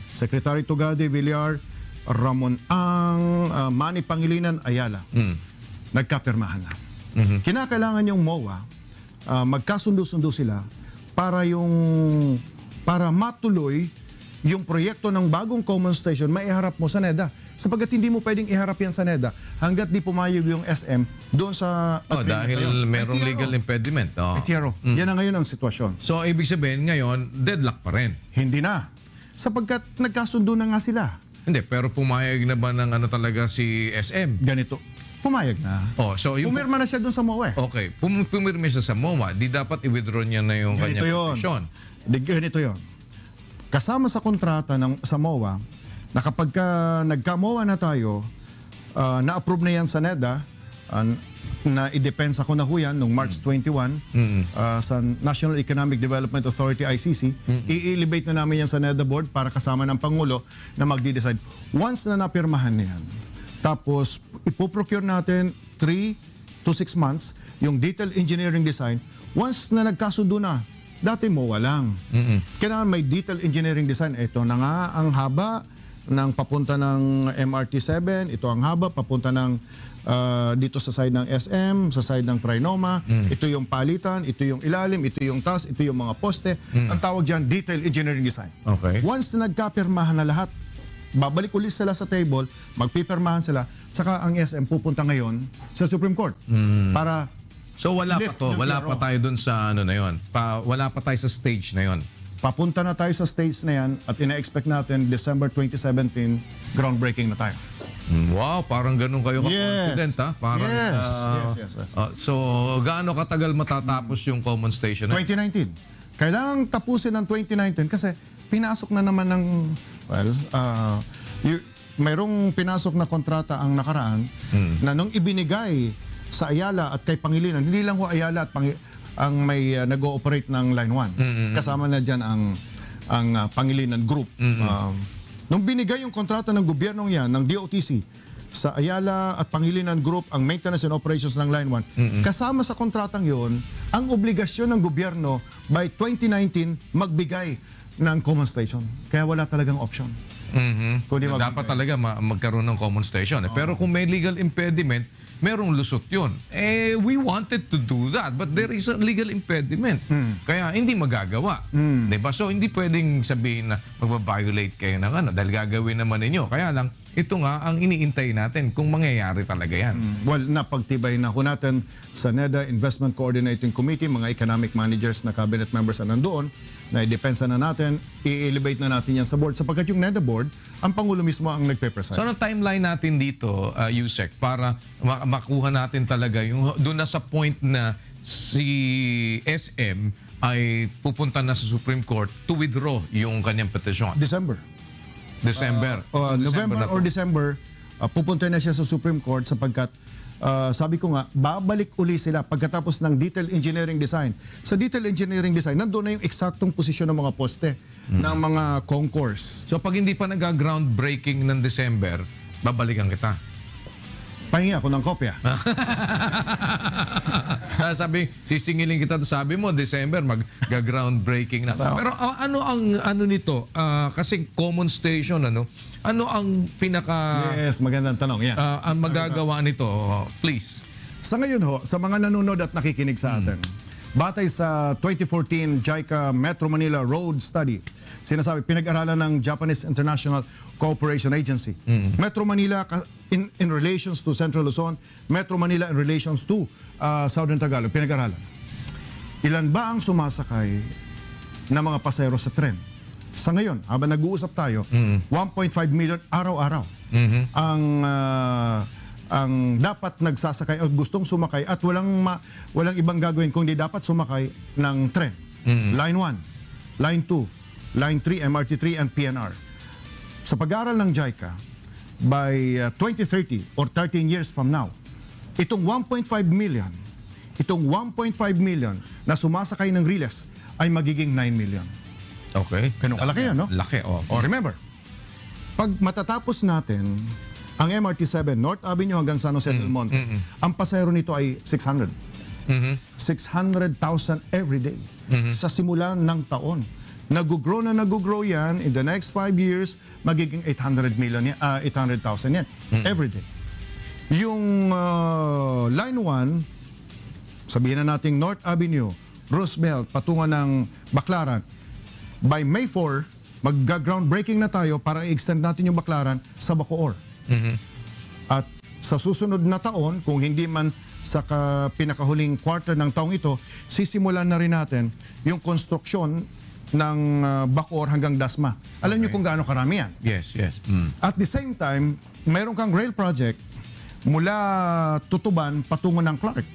Secretary Tugade, Villar, Ramon Ang, Manny Pangilinan, Ayala. Nagkapirmahan na. Kinakailangan yung MOA magkasundo-sundo sila para matuloy yung proyekto ng bagong common station maiharap mo sa NEDA. Sapagkat hindi mo pwedeng iharap yan sa NEDA hanggat di pumayag yung SM doon sa... dahil merong legal impediment. TRO. Yan na ngayon ang sitwasyon. So, ibig sabihin ngayon, deadlock pa rin. Hindi na. Sapagkat nagkasundo na nga sila. Hindi, pero pumayag na ba ng talaga si SM? Ganito. Pumayag na. So yung pumirma na siya doon sa MOA. Okay, pumirma siya sa MOA, di dapat i-withdraw niya na yung kanyang petition. Ganito yun. Kasama sa kontrata sa MOA, na kapag nagka-MOA na tayo, na-approve na yan sa NEDA, na i-depensa ko na ho yan noong March 21 sa National Economic Development Authority, ICC, i-elevate na namin yan sa NEDA board para kasama ng Pangulo na magdi-decide. Once na napirmahan na yan, tapos ipoprocure natin 3 to 6 months yung detailed engineering design. Once na nagkasundo na, dati MOA lang. Kailangan may detailed engineering design. Ito na nga ang haba ng papunta ng MRT-7. Ito ang haba papunta ng dito sa side ng SM, sa side ng Trinoma. Ito yung palitan, ito yung ilalim, ito yung taas, ito yung mga poste. Ang tawag dyan, detailed engineering design. Okay. Once na nagkapirmahan na lahat, babalik ulit sila sa table, magpipirmahan sila, saka ang SM pupunta ngayon sa Supreme Court para So wala pa lift to, yung wala PRO. pa tayo dun sa ano na yon. Wala pa tayo sa stage na yon. Papunta na tayo sa stage na yan at ina-expect natin December 2017, groundbreaking na tayo. Wow, parang ganun kayo ka-confident, ha? Parang, Yes. so, gaano katagal matatapos yung common station? 2019. Kailangang tapusin ng 2019 kasi pinasok na naman ng, mayroong pinasok na kontrata ang nakaraan na nung ibinigay sa Ayala at kay Pangilinan, hindi lang ho Ayala at ang may nag-ooperate ng Line 1. Kasama na dyan ang Pangilinan Group. Nung binigay yung kontrata ng gobyernong yan, ng DOTC, sa Ayala at Pangilinan Group, ang maintenance and operations ng Line 1, kasama sa kontratang yon ang obligasyon ng gobyerno by 2019 magbigay ng common station. Kaya wala talagang option. Kundi Dapat talaga magkaroon ng common station. Pero kung may legal impediment, merong lusot yun. We wanted to do that, but there is a legal impediment. Kaya hindi magagawa. Diba? So hindi pwedeng sabihin na magbabiolate kayo ng ano, dahil gagawin naman ninyo. Kaya lang, ito nga ang iniintay natin kung mangyayari talaga yan. Well, napagtibay na ho natin sa NEDA Investment Coordinating Committee, mga economic managers na cabinet members na nandoon, na i-depensa na natin, i-elevate na natin yan sa board. Sapagkat yung NEDA board, ang Pangulo mismo ang nagpe-preside. So, anong timeline natin dito, Yusek, para makuha natin talaga yung doon na sa point na si SM ay pupunta na sa Supreme Court to withdraw yung kanyang petisyon? December December na or to. December, pupunta na siya sa Supreme Court sapagkat sabi ko nga, babalik uli sila pagkatapos ng detail engineering design. Sa detail engineering design, nandun na yung eksaktong posisyon ng mga poste, ng mga concourse. So, pag hindi pa nag-groundbreaking ng December, babalikan kita. Pahingi ako ng kopya. Sabi, sisingilin kita, sabi mo, December, mag-groundbreaking na. Pero ano nito? Kasi common station, ano ang pinaka... Yes, magandang tanong. Yan. ang magagawa nito? Please. Sa ngayon ho, sa mga nanonood at nakikinig sa atin, batay sa 2014 JICA Metro Manila Road Study, sinasabi, pinag-aralan ng Japanese International Cooperation Agency. Metro Manila in relations to Central Luzon, Metro Manila in relations to Southern Tagalog, pinag-aralan. Ilan ba ang sumasakay na mga pasahero sa tren? Sa ngayon, habang nag-uusap tayo, 1.5 million araw-araw ang dapat nagsasakay o gustong sumakay at walang ibang gagawin kundi dapat sumakay ng tren. Line 1, Line 2, Line 3, MRT3 and PNR. Sa pag-aaral ng JICA, by 2030 or 13 years from now, itong 1.5 million na sumasakay ng Riles ay magiging 9 million. Okay. Ganun kalaki yan, no? Laki, oh. O remember, pag matatapos natin ang MRT7 North Avenue hanggang San Jose del Monte, ang pasahero nito ay 600. 600,000 every day sa simula ng taon. Nag-grow yan. In the next 5 years, magiging 800,000 yan every day. Yung Line 1, sabihin na natin North Avenue, Roosevelt, patungo ng Baclaran, by May 4, mag-groundbreaking na tayo para i-extend natin yung Baclaran sa Bacoor. At sa susunod na taon, kung hindi man sa pinakahuling quarter ng taong ito, sisimulan na rin natin yung konstruksyon ng Bacoor hanggang Dasma. Alam niyo kung gaano karami yan. Yes. At the same time, mayroon kang rail project mula Tutuban patungo ng Clark.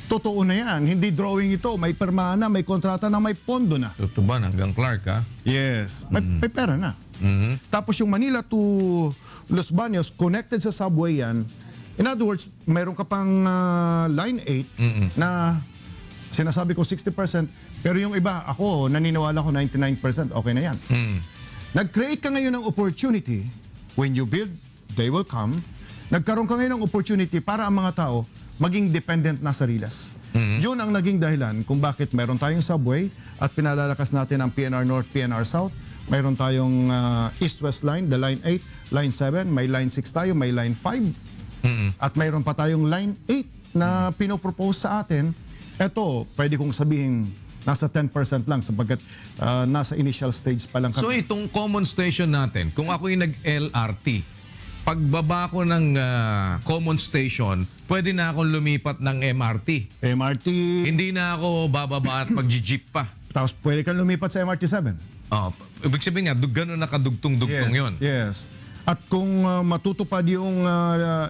Totoo na yan. Hindi drawing ito. May perma na, may kontrata na, may pondo na. Tutuban hanggang Clark, ha? Yes. May pera na. Tapos yung Manila to Los Baños, connected sa subway yan. In other words, mayroon ka pang Line 8 na sinasabi ko 60%, pero yung iba, ako, naniniwala ko 99%, okay na yan. Nag-create ka ngayon ng opportunity. When you build, they will come. Nagkaroon ka ngayon ng opportunity para ang mga tao maging dependent na sa Riles. Yun ang naging dahilan kung bakit meron tayong subway at pinalalakas natin ang PNR North, PNR South. Mayroon tayong East-West Line, the Line 8, Line 7, may Line 6 tayo, may Line 5. At mayroon pa tayong Line 8 na pinopropose sa atin. Ito, pwede kong sabihin Nasa 10% lang sapagkat nasa initial stage pa lang So kami. itong common station natin, kung ako'y nag-LRT, pagbaba ko ng common station, pwede na akong lumipat ng MRT. MRT, Hindi na ako bababa at mag-jeep pa. tapos pwede kang lumipat sa MRT-7. Oh, ibig sabihin nga, gano'n nakadugtong-dugtong yon. Yes. At kung matutupad yung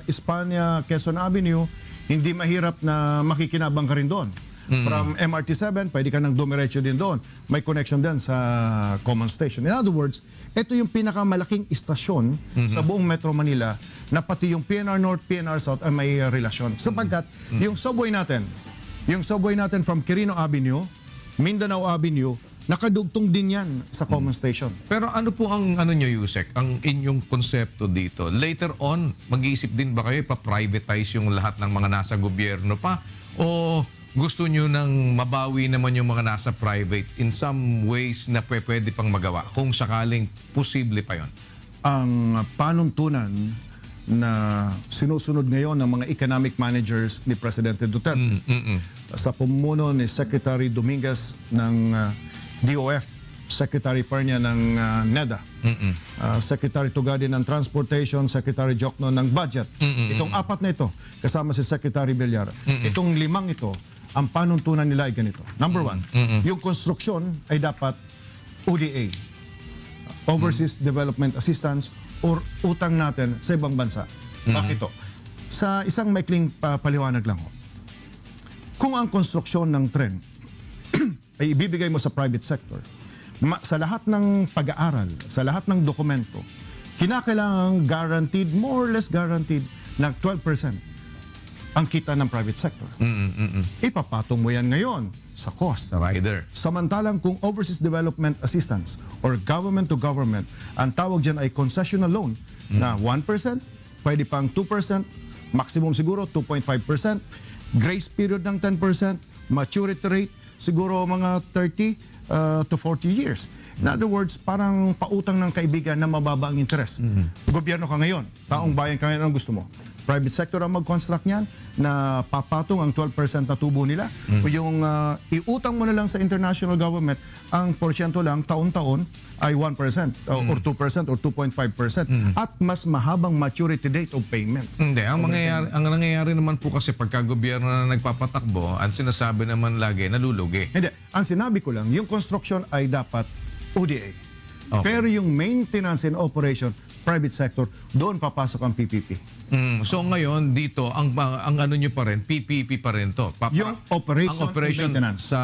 Espanya Quezon Avenue, hindi mahirap na makikinabang ka rin doon. From MRT-7, pwede ka nang dumiretso din doon. May connection din sa common station. In other words, ito yung pinakamalaking istasyon sa buong Metro Manila na pati yung PNR North, PNR South ay may relasyon. Sapagkat yung subway natin from Quirino Avenue, Mindanao Avenue, nakadugtong din yan sa common station. Pero ano po ang nyo, Yusek, ang inyong konsepto dito? Later on, mag-iisip din ba kayo pa-privatize yung lahat ng mga nasa gobyerno pa? O gusto nyo nang mabawi naman yung mga nasa private in some ways na pwede pang magawa kung sakaling posible pa yon? Ang panuntunan na sinusunod ngayon ng mga economic managers ni Presidente Duterte sa pamumuno ni Secretary Dominguez ng DOF, Secretary Pernia ng NEDA, Secretary Tugadi ng Transportation, Secretary Jokno ng Budget. Itong apat na ito, kasama si Secretary Villar. Itong limang ito, ang panuntunan nila ay ganito. Number one, yung konstruksyon ay dapat ODA, Overseas Development Assistance, or utang natin sa ibang bansa. Bakit ito? Sa isang maikling paliwanag lang ho. Kung ang konstruksyon ng tren ay ibibigay mo sa private sector, sa lahat ng pag-aaral, sa lahat ng dokumento, kinakailangan guaranteed, more or less guaranteed, na 12% ang kita ng private sector. Ipapatong mo yan ngayon sa cost. Rider. Samantalang kung overseas development assistance or government to government, ang tawag dyan ay concessional loan na 1%, pwede pang 2%, maximum siguro 2.5%, grace period ng 10%, maturity rate siguro mga 30 to 40 years. In other words, parang pautang ng kaibigan na mababa ang interest. Gobyerno ka ngayon, taong bayan ka ngayon, ang gusto mo? Private sector ang mag-construct niyan na papatong ang 12% na tubo nila. O yung iutang mo na lang sa international government, ang porsyento lang taon-taon ay 1% or 2% or 2.5% at mas mahabang maturity date of payment. Hindi, ang nangyayari naman po kasi pagka gobyerno na nagpapatakbo, ang sinasabi naman lagi, nalulugi. Hindi, ang sinabi ko lang, yung construction ay dapat ODA. Okay. Pero yung maintenance and operation, private sector, doon papasok ang PPP. So ngayon dito ang ano nyo pa rin, PPP pa rin to. Yung operation and maintenance. Sa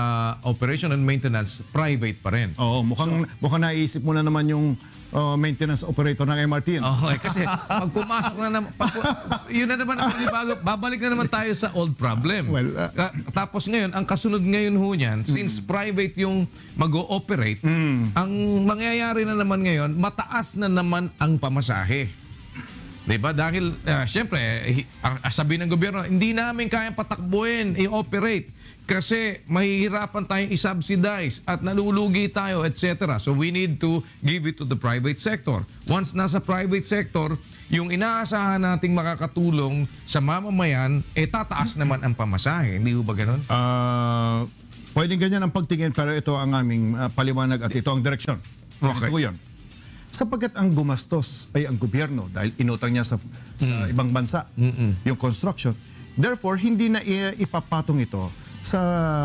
operation and maintenance, private pa rin. Oo, mukhang naiisip mo na naman yung maintenance operator ng MRT. Okay, kasi pag pumasok na naman, yun na naman ang bago, babalik na naman tayo sa old problem. Well, tapos ngayon, ang kasunod ngayon ho niyan, since private yung mag-ooperate, ang mangyayari na naman ngayon, mataas na naman ang pamasahe. Diba? Dahil, siyempre, sabi ng gobyerno, hindi namin kayang patakbuhin, i-operate. Kasi mahihirapan tayong i-subsidize at nalulugi tayo, etc. So we need to give it to the private sector. Once nasa private sector, yung inaasahan nating makakatulong sa mamamayan, tataas naman ang pamasahe. Hindi ba ganun? Pwedeng ganyan ang pagtingin, pero ito ang aming paliwanag at ito ang direksyon. Okay. Ito yun. Sapagkat ang gumastos ay ang gobyerno dahil inutang niya sa ibang bansa yung construction. Therefore, hindi na ipapatong ito sa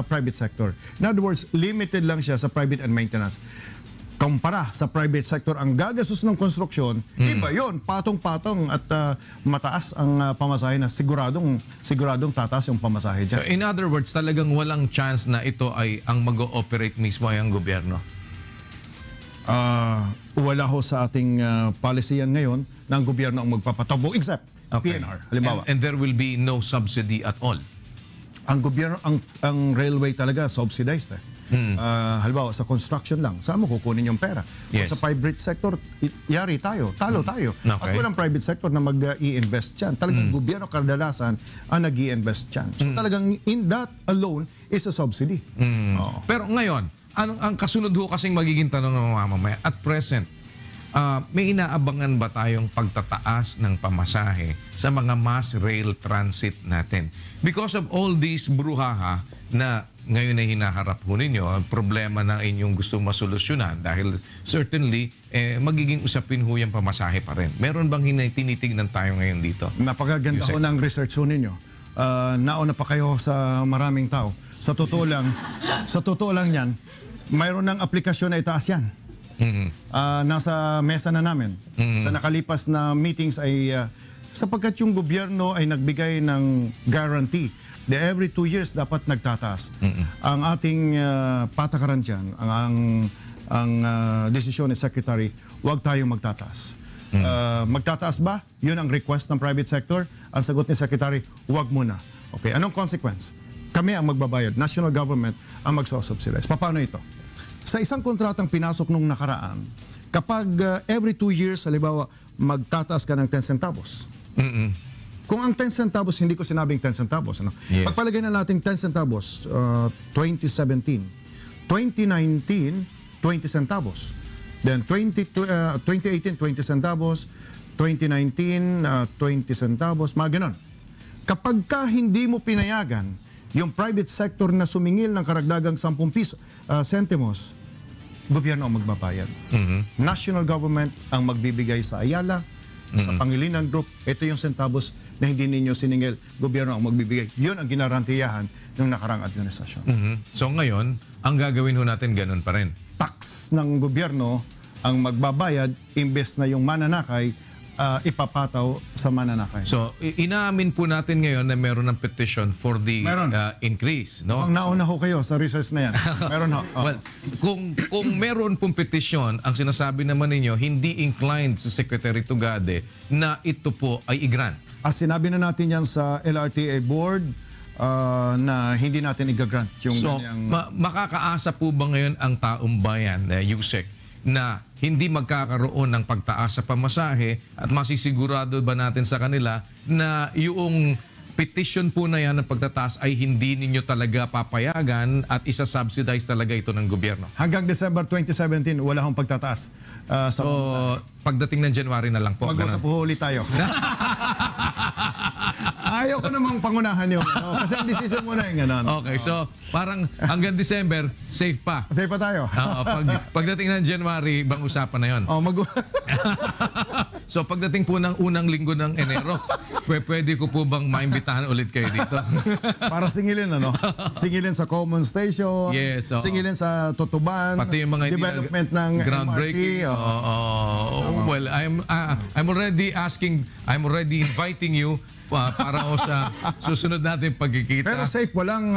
private sector. In other words, limited lang siya sa private and maintenance. Kumpara sa private sector, ang gagastos ng construction, iba yun, patong-patong at mataas ang pamasahe na siguradong tataas yung pamasahe dyan. So in other words, talagang walang chance na ito ay ang mag-ooperate mismo ay ang gobyerno? Wala ho sa ating policy yan ngayon na ang gobyerno ang magpapatabo except PNR. Halimbawa. And there will be no subsidy at all? Ang gobyerno, ang railway talaga subsidized. Halimbawa, sa construction lang, saan mo kukunin yung pera? Yes. Sa private sector, yari tayo, talo tayo. Okay. At walang private sector na mag-i-invest dyan. Talagang gobyerno kadalasan ang nag-i-invest dyan. So talagang in that alone is a subsidy. Pero ngayon, ang kasunod ho kasing magiging tanong ng mamamaya, at present, may inaabangan ba tayong pagtataas ng pamasahe sa mga mass rail transit natin? Because of all these bruhaha na ngayon ay hinaharap po ninyo ang problema na inyong gustong masolusyonan dahil certainly magiging usapin ho yung pamasahe pa rin. Meron bang tinitignan tayo ngayon dito? Napakaganda ho ng research ho ninyo. Nauna pa kayo sa maraming tao. Sa totoo lang yan, mayroon ng aplikasyon na itaas yan. Nasa mesa na namin. Sa nakalipas na meetings ay sapagkat yung gobyerno ay nagbigay ng guarantee na every 2 years dapat nagtataas. Ang ating patakaran dyan, ang desisyon ni Secretary, huwag tayong magtataas. Magtataas ba? Yun ang request ng private sector. Ang sagot ni Secretary, huwag muna. Okay, anong consequence? Kami ang magbabayad. National government ang magsusubsidize. Paano ito? Sa isang kontratang pinasok nung nakaraan, kapag every 2 years, halimbawa, magtataas ka ng 10 centavos. Kung ang 10 centavos, hindi ko sinabing 10 centavos. Ano? Yes. Pagpalagay na natin 10 centavos, 2017. 2019, 20 centavos. Then 2018, 20 centavos. 2019, 20 centavos. Mga ganon. Kapag ka hindi mo pinayagan yung private sector na sumingil ng karagdagang 10 centimos, gobyerno ang magbabayad. National government ang magbibigay sa Ayala, sa Pangilinan Group. Ito yung centavos na hindi ninyo siningil. Gobyerno ang magbibigay. Yun ang ginarantiyahan ng nakarang administrasyon. So ngayon, ang gagawin ho natin ganun pa rin. Tax ng gobyerno ang magbabayad imbes na yung mananakay ipapataw sa mananakay. So, inaamin po natin ngayon na meron ng petition for the increase, no? Ang nauna ho kayo sa research na yan. Meron ho. Well, kung meron pong petition, ang sinasabi naman ninyo, hindi inclined sa Secretary Tugade na ito po ay i-grant. As sinabi na natin yan sa LRTA board, na hindi natin i-grant yung So, ganyang... makakaasa po ba ngayon ang taong bayan, Yusek, na hindi magkakaroon ng pagtaas sa pamasahe at masisigurado ba natin sa kanila na yung petition po na yan ng pagtataas ay hindi ninyo talaga papayagan at isa-subsidize talaga ito ng gobyerno? Hanggang December 2017, wala akong pagtataas sa pamasahe. Pagdating ng January na lang po. Mag-usap po ulit tayo. Ayaw ko namang pangunahan yun. Kasi ang decision mo na yung gano'n. Okay, so parang hanggang December, safe pa. Safe pa tayo. Pagdating ng January, ibang usapan na yun. So pagdating po ng unang linggo ng Enero, pwede ko po bang maimbitahan ulit kayo dito? Para singilin, ano? Singilin sa Common Station, yes, singilin sa Tutuban, pati yung mga development ng groundbreaking. Well, I'm already inviting you para o sa susunod natin pagkikita. Pero safe, walang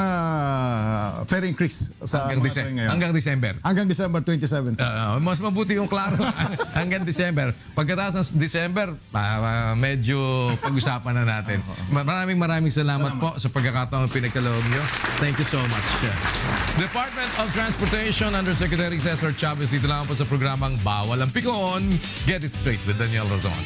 fare increase sa hanggang December. Hanggang December 2017. Mas mabuti yung klaro. Hanggang December. Pagkatapos ng December, medyo pag-usapan na natin. Maraming salamat po sa pagkakataong pinagkaloob nyo. Thank you so much. Department of Transportation Under Secretary Cesar Chavez. Dito lang po sa programang Bawal ang Pikon. Get it straight with Daniel Razon.